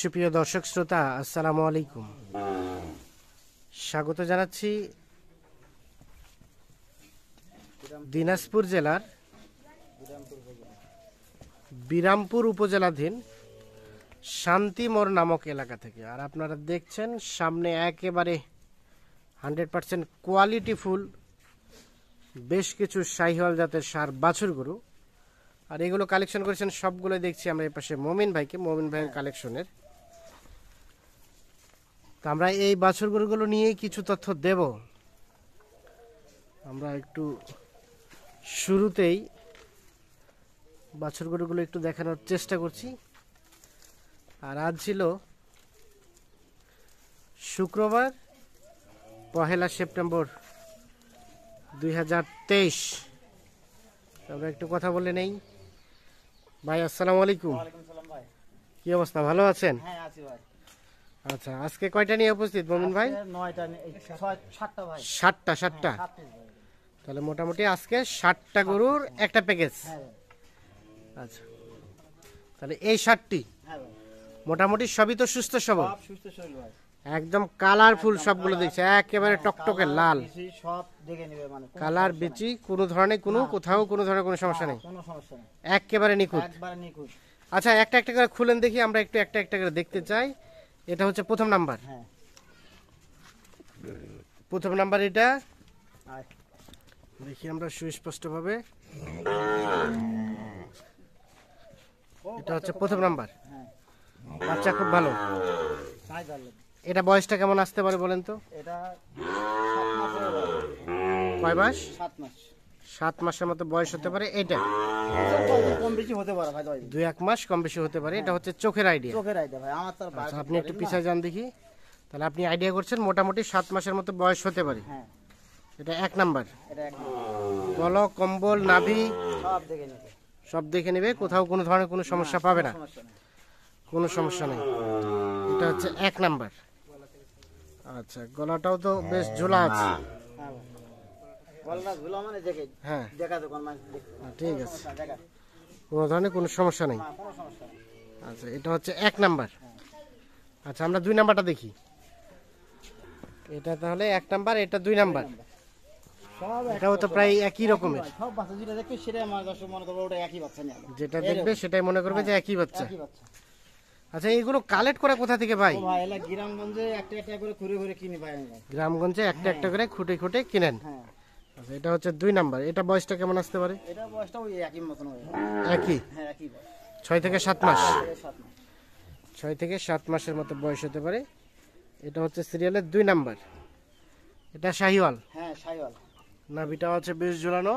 সুপ্রিয় দর্শক শ্রোতা, আসসালামু আলাইকুম। স্বাগত জানাচ্ছি দিনাজপুর জেলার বিরামপুর উপজেলাধীন শান্তিমোড় নামক এলাকা থেকে। আর আপনারা দেখছেন সামনে একেবারে 100% কোয়ালিটি ফুল বেশ কিছু শাহিওয়াল জাতের ষাঁড় বাছুর গরু। আর এগুলো কালেকশন করেছেন সবগুলো দেখছি আমরা এই পাশে মমিন ভাইয়ের কালেকশনের। তো আমরা এই বাছুর গরুগুলো নিয়ে কিছু তথ্য দেব। আমরা একটু শুরুতেই বাছুর গরুগুলো একটু দেখানোর চেষ্টা করছি। আর আজ ছিল শুক্রবার 1 সেপ্টেম্বর 2023। আমরা একটু কথা বলে নেই। ভাই আসসালামু আলাইকুম। কি অবস্থা, ভালো আছেন? হ্যাঁ আছি ভাই। আচ্ছা, আজকে কয়টা নিয়ে উপস্থিত মমিন ভাই? 9টা 7টা ভাই। 7টা। তাহলে মোটামুটি আজকে 7টা গরুর একটা প্যাকেজ। আচ্ছা, তাহলে এই 7টি মোটামুটি সবই তো সুস্থ সবল, সুস্থ শরীর ভাই, একদম কালারফুল সবগুলো দেখছে একেবারে টকটকে লাল। সব দেখে নেবে, মানে কালার বেচি কোনো ধরনের কোথাও কোনো ধরনের কোনো সমস্যা নেই, কোনো সমস্যা নেই, একেবারে নিখুঁত। একবারে নিখুঁত। আচ্ছা, একটা একটা করে খুলেন দেখি, আমরা একটু একটা করে দেখতে চাই। এটা হচ্ছে প্রথম নাম্বার। হ্যাঁ, প্রথম নাম্বার এটা দেখি আমরা সুস্পষ্টভাবে। এটা হচ্ছে প্রথম নাম্বার। বাচ্চা খুব ভালো। এটা বয়সটা কেমন আসতে পারে বলেন তো? এটা 7 মাসের কয় মাস? 7 মাস। 7 মাসের মতো বয়স হতে পারে। এটা কম বেশি হতে পারে ভাই, 2-1 মাস কম বেশি হতে পারে। এটা হচ্ছে চোখের আইডিয়া। চোখের আইডিয়া ভাই, আমার তো আচ্ছা, আপনি একটু পিছায় যান দেখি। তাহলে আপনি আইডিয়া করছেন মোটামুটি 7 মাসের মতো বয়স হতে পারে। হ্যাঁ, এটা 1 নাম্বার। এটা এক গল, কম্বল, নাভি সব দেখে নেবে, সব দেখে নেবে, কোথাও কোনো ধরনের কোনো সমস্যা পাবে না, সমস্যা নেই। কোনো সমস্যা নেই। এটা হচ্ছে 1 নাম্বার। আচ্ছা, গলাটাও তো বেশ ঝোলা আছে। হ্যাঁ ভাই, গলনা ঝুলা মানে দেখে, হ্যাঁ দেখা তো কোন মানে ঠিক আছে, দেখা, কোনো ধরনের কোনো সমস্যা নেই। না কোনো সমস্যা নেই। আচ্ছা, এটা হচ্ছে 1 নাম্বার। আচ্ছা, আমরা 2 নাম্বারটা দেখি। এটা তাহলে 1 নাম্বার, এটা 2 নাম্বার। সব এটাও তো প্রায় একই রকমের। সব বাচ্চা যেটা দেখবে সেটাই আমার দর্শক মনে করবে ওটা একই বাচ্চা নিয়ে। যেটা দেখবে সেটাই মনে করবে যে একই বাচ্চা। একই বাচ্চা। আচ্ছা, এইগুলো কালেক্ট করে কোথা থেকে ভাই? ও ভাই, এলা গ্রামগঞ্জে একটা একটা করে ঘুরে ঘুরে কিনি ভাই আমি ভাই। গ্রামগঞ্জে একটা একটা করে খুঁটে খুঁটে কিনেন। হ্যাঁ, আচ্ছা, এটা হচ্ছে 2 নাম্বার। এটা বয়সটা কেমন আসতে পারে? এটা বয়সটা ওই একই মতন হবে। একই, হ্যাঁ একই বয়স, 6 থেকে 7 মাস। 7 মাস। 6 থেকে 7 মাসের মতো বয়স হতে পারে। এটা হচ্ছে সিরিয়ালের 2 নাম্বার। এটা শাহিওয়াল। হ্যাঁ শাইওয়াল, নাভিটা হচ্ছে বেশ ঝোলানো,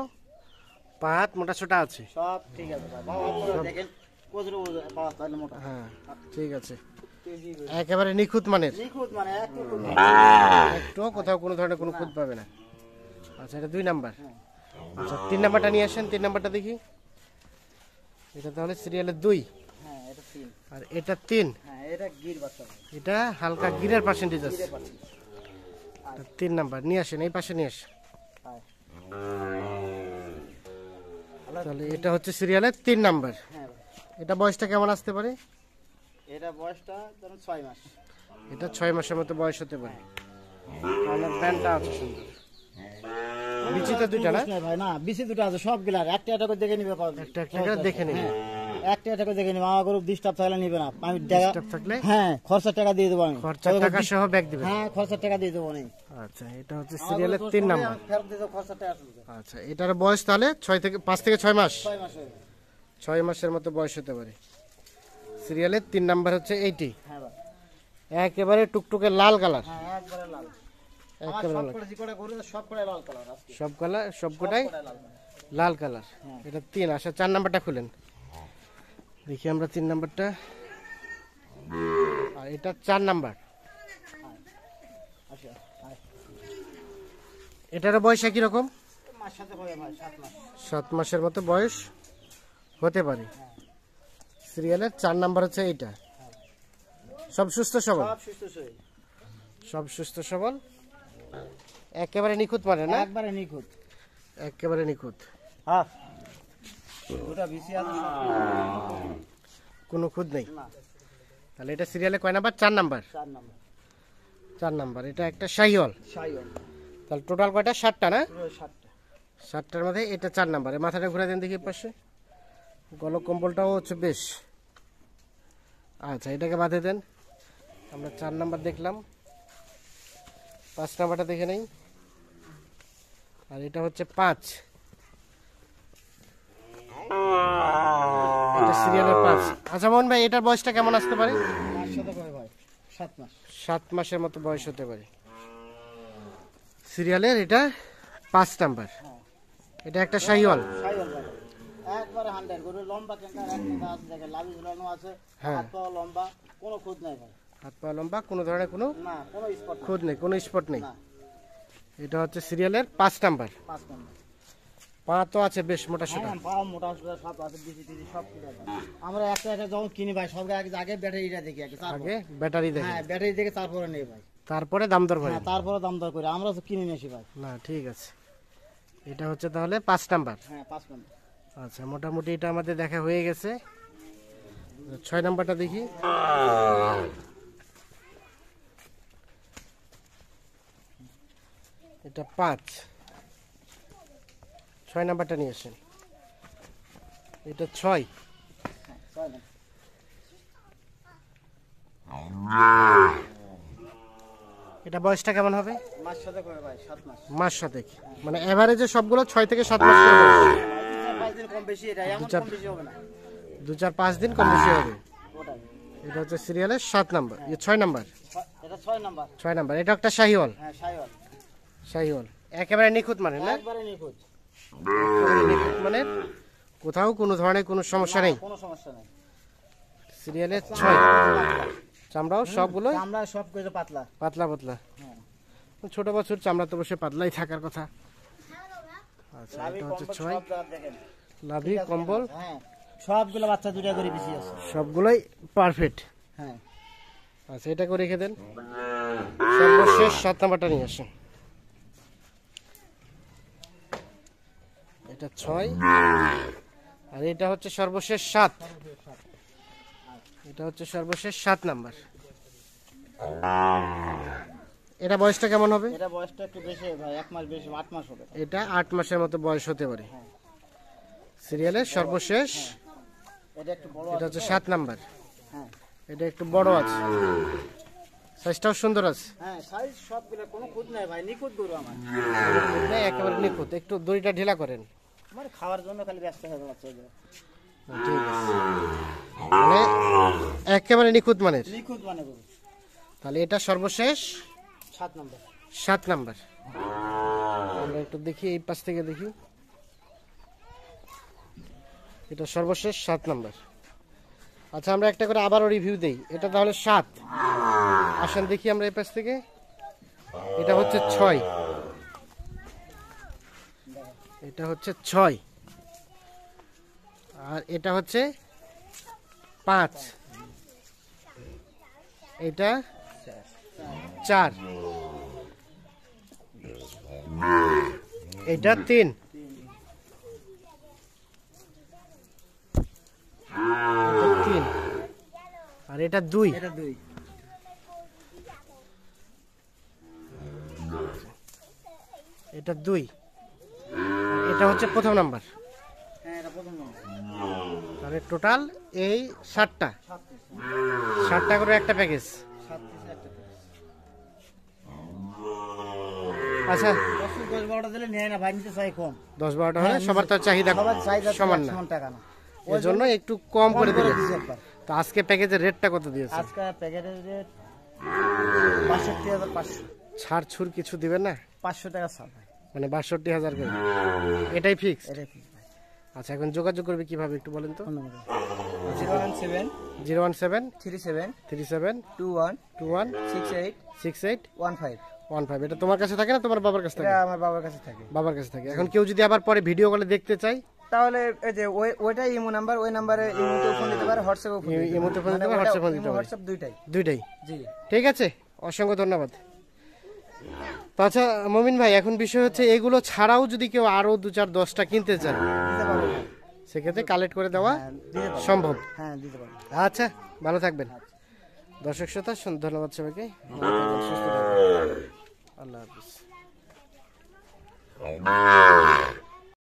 পা হাত মোটা ছোটা আছে। সব ঠিক আছে ভাই। বাবা আপনারা দেখেন কতটুকু পাওয়া তাহলে মোটা। হ্যাঁ ঠিক আছে, কেজি একেবারে নিখুঁত মানের, নিখুঁত, মানে একটু একটু কোথাও কোনো ধরনের কোনো খুঁত পাবে না। আচ্ছা, এটা 2 নাম্বার। আচ্ছা, 3 নাম্বারটা নিয়ে আসেন। 3 নাম্বারটা দেখি। এটা তাহলে সিরিয়ালের 2। হ্যাঁ এটা 3। আর এটা 3। হ্যাঁ এটা গির বাচ্চা ভাই, এটা হালকা গিরের পার্সেন্টেজ আছে। গিরের বাচ্চা। এটা 3 নাম্বার। নিয়ে আসেন, এই পাশে নিয়ে আসেন। হ্যাঁ তাহলে এটা হচ্ছে সিরিয়ালের 3 নাম্বার। হ্যাঁ ভাই, এটা বয়সটা কেমন আসতে পারে? এটা বয়সটা ধরুন 6 মাস। এটা 6 মাসের মতো বয়স হতে পারে। কালার প্যান্টটা আছে সুন্দর। বিচিটা 2টা না? ভাই না, বিসি দুটো আছে সবগুলা, একটা একটা করে দেখে নিবে। একটা একটা করে দেখে নিন। একটা একটা করে দেখে নিবে, আমার গরু ডিস্টার্ব থাকলে নিবে না। আমি টাকা Disturb থাকলে হ্যাঁ খরচার টাকা দিয়ে দেবো আমি। খরচার টাকা সহ ব্যাগ দিবেন। হ্যাঁ খরচার টাকা দিয়ে দেবো আমি। আচ্ছা, এটা হচ্ছে সিরিয়ালের 3 নাম্বার। ফেরত দিয়ে দেবো খরচার টাকা শুধু। আচ্ছা, এটার বয়স তাহলে 5 থেকে 6 মাস। 6 মাস হয়ে গেছে। 6 মাসের মতো বয়স হতে পারে। সিরিয়ালের 3 নাম্বার হচ্ছে এইটি। হ্যাঁ ভাই, একেবারে টুকটুকে লাল কালার। হ্যাঁ একবারে লাল। আমার একেবারে সব লাল। করে জিকোটা গরু সব করে লাল কালার আজকে। সব কালার, সবকটাই সবকটাই লাল কালার। লাল কালার। এটা 3। আচ্ছা, 4 নাম্বারটা খুলেন দেখি আমরা। 3 নাম্বারটা, আর এটা 4 নাম্বার। আচ্ছা, এটারও বয়স একই রকম, মাস সাথে হবে ভাই, 7 মাস। 7 মাসের মতো বয়স হতে পারে। সিরিয়ালের 4 নাম্বার হচ্ছে এইটা। সব সুস্থ সবল, সব সুস্থ শরীর, সব সুস্থ সবল, একেবারে নিখুঁত মানে না? একবারে নিখুঁত, একেবারে নিখুঁত। হ্যাঁ দুটা বিসি আছে, কোনো খুঁত নেই। না তাহলে এটা সিরিয়ালে কয় নাম্বার? 4 নাম্বার। 4 নাম্বার। 4 নাম্বার। এটা একটা শাহিওয়াল। শাহিওয়াল। তাহলে টোটাল কয়টা? 7টা না? পুরো 7টা। 7টার মধ্যে এটা 4 নাম্বার। এই মাথাটা ঘুরে দেন দেখি পাশে। গলা কম্বলটাও হচ্ছে বেশ। আচ্ছা, এটাকে বাঁধে দেন। আমরা 4 নাম্বার দেখলাম, 5 নাম্বারটা দেখে নেই। আর এটা হচ্ছে 5, এটা সিরিয়ালের 5। আচ্ছা মোহন ভাই, এটার বয়সটা কেমন আসতে পারে? 5 সাথে করে ভাই 7 মাস। 7 মাসের মতো বয়স হতে পারে। সিরিয়ালের এটা 5 নাম্বার। এটা একটা শাহিওয়াল। শাহিওয়াল ভাই একবারে 100 গরু লম্বা কেঙ্কার এক কেঙ্কা আছে, দেখেন লাভি ঝুলানো আছে, হ্যাঁ। হাত পা লম্বা, কোনো খুদ নাই ভাই। হাত পা লম্বা, কোনো ধরনের কোনো না, কোনো স্পট খুদ নেই, কোনো স্পট নেই। না। এটা হচ্ছে সিরিয়ালের 5 নাম্বার। 5 নাম্বার। পা তো আছে বেশ মোটা সোটা। হ্যাঁ, পাও মোটা সোটা সব আছে, ডিসি টিসি সব কিছু আছে। আমরা একটা একটা যখন কিনি ভাই সব আগে ব্যাটারিটা দেখি আগে, তারপর আগে ব্যাটারি দেখে, হ্যাঁ ব্যাটারি দেখে তারপরে নেই ভাই। তারপরে দাম দর করে। হ্যাঁ, তারপরে দাম দর করে আমরা তো কিনে নিয়েছি ভাই। না ঠিক আছে, এটা হচ্ছে তাহলে 5 নাম্বার। হ্যাঁ 5 নাম্বার। আচ্ছা, মোটামুটি এটা আমাদের দেখা হয়ে গেছে। 6 নাম্বারটা দেখি। এটা 5, 6 নাম্বারটা নিয়ে আসেন। এটা 6। হ্যাঁ 6 নাম্বার। এটা বয়সটা কেমন হবে? মাস সাথে করে ভাই 7 মাস। মাস সাথে, মানে এভারেজে সবগুলো 6 থেকে 7 মাস করে বয়স। 5 দিন কম বেশি, এটা এমন কম বেশি হবে না। 2-4-5 দিন কম বেশি হবে। ওটাই। এটা হচ্ছে সিরিয়ালের 7 নাম্বার, 6 নাম্বার। এটা 6 নাম্বার। 6 নাম্বার। এটা একটা শাহিওয়াল। হ্যাঁ শাহিওয়াল। শাহিওয়াল একেবারে নিখুঁত মানে না? একবারে নিখুঁত। একেবারে নিখুঁত মানে কোথাও কোনো ধরনের কোনো সমস্যা নেই। কোনো সমস্যা নেই। সিরিয়ালের 6। চামড়াও সবগুলো আমরা সব কিছু পাতলা। পাতলা পাতলা। হ্যাঁ। ছোট বছর চামড়া তো বসে পাতলাই থাকার কথা। আচ্ছা, লাভি এটা হচ্ছে কম্বল 6। সব দাঁত দেখেন। লাভি ঠিক আছে, কম্বল হ্যাঁ সবগুলো বাচ্চা দুটা করে বেশি আছে। সবগুলোই পারফেক্ট। হ্যাঁ। আচ্ছা, এটাকে রেখে দেন। সর্বশেষ 7 নাম্বারটা নিয়ে আসেন। এটা 6 আর এটা হচ্ছে সর্বশেষ 7। এটা হচ্ছে সর্বশেষ 7 নাম্বার। এটা বয়সটা কেমন হবে? এটা বয়সটা একটু বেশি ভাই, 1 মাস বেশি, 8 মাস হবে। এটা 8 মাসের মতো বয়স হতে পারে। সিরিয়ালের সর্বশেষ এটা একটু বড় এটা আছে হচ্ছে তো? 7 নাম্বার। হ্যাঁ। এটা একটু বড় আছে, সাইজটাও সুন্দর আছে। হ্যাঁ সাইজ সবগুলো কোনো খুদ নাই ভাই, নিখুঁত গরু আমার। না, একেবারে নিখুঁত। একটু দড়িটা ঢিলা করেন। আমার খাওয়ার জন্য খালি ব্যস্ত হয়ে যাচ্ছে এগুলো। ঠিক আছে, মানে একেবারে নিখুঁত মানের। নিখুঁত মানে গরু। তাহলে এটা সর্বশেষ 7 নাম্বার। 7 নাম্বার। আমরা একটু দেখি, এই পাশ থেকে দেখি। এটা সর্বশেষ 7 নাম্বার। আচ্ছা, আমরা একটা করে আবারও রিভিউ দেই। এটা তাহলে 7। আসেন দেখি আমরা এই পাশ থেকে। এটা হচ্ছে 6। এটা হচ্ছে 6 আর এটা হচ্ছে 5। এটা 4। এটা 3। আর এটা 2। এটা 2। এটা 2। এটা হচ্ছে প্রথম নাম্বার। হ্যাঁ এটা প্রথম নাম্বার। তাহলে টোটাল এই 7টা 7টা করে একটা প্যাকেজ। 7 পিস একটা piece। আচ্ছা, 10-12টা দিলে নেয় না ভাই, নিতে চাই কম। 10-12টা হলে সবার তো চাহিদা সবার চাহিদা সমান না, সমান টাকা না। ওই জন্য একটু কম করে দিলে। দিয়েছি একবার। তো আজকে প্যাকেজের রেটটা কত দিয়েছে? আজকে প্যাকেটের রেট 62,500। ছাড় ছুড় কিছু দিবেন না? 500 টাকা ছাড় ভাই। মানে 62,000 করে, এটাই ফিক্স? এটাই ফিক্স ভাই। আচ্ছা, এখন যোগাযোগ করবে কিভাবে একটু বলেন তো? 017 017 37 37 21 21 68 68 15। 15। এটা তোমার কাছে থাকে না তোমার বাবার কাছে থাকে? এটা আমার বাবার কাছে থাকে। বাবার কাছে থাকে। এখন কেউ যদি আবার পরে ভিডিও কলে দেখতে চাই, তাহলে এই যে ওইটাই ইমো নাম্বার, ওই নাম্বারে ইমোতে ফোন দিতে পারে, হোয়াটসঅ্যাপে ফোন দিতে পারে। ইমোতে ফোন দিতে পারে, হোয়াটসঅ্যাপে ফোন দিতে পারে। হোয়াটসঅ্যাপ দুইটাই। দুইটাই। জি। ঠিক আছে, অসংখ্য ধন্যবাদ। তো আচ্ছা মমিন ভাই, এখন বিষয় হচ্ছে এগুলো ছাড়াও যদি কেউ আরো 2-4-10টা কিনতে চান, দিতে পারবো। সেক্ষেত্রে কালেক্ট করে দেওয়া হ্যাঁ দিতে পারবো। সম্ভব? হ্যাঁ দিতে পারবো। আচ্ছা, ভালো থাকবেন। দর্শক শ্রোতা ধন্যবাদ সবাইকে, ভালো থাকবেন, সুস্থ থাকবেন। আল্লাহ হাফিজ।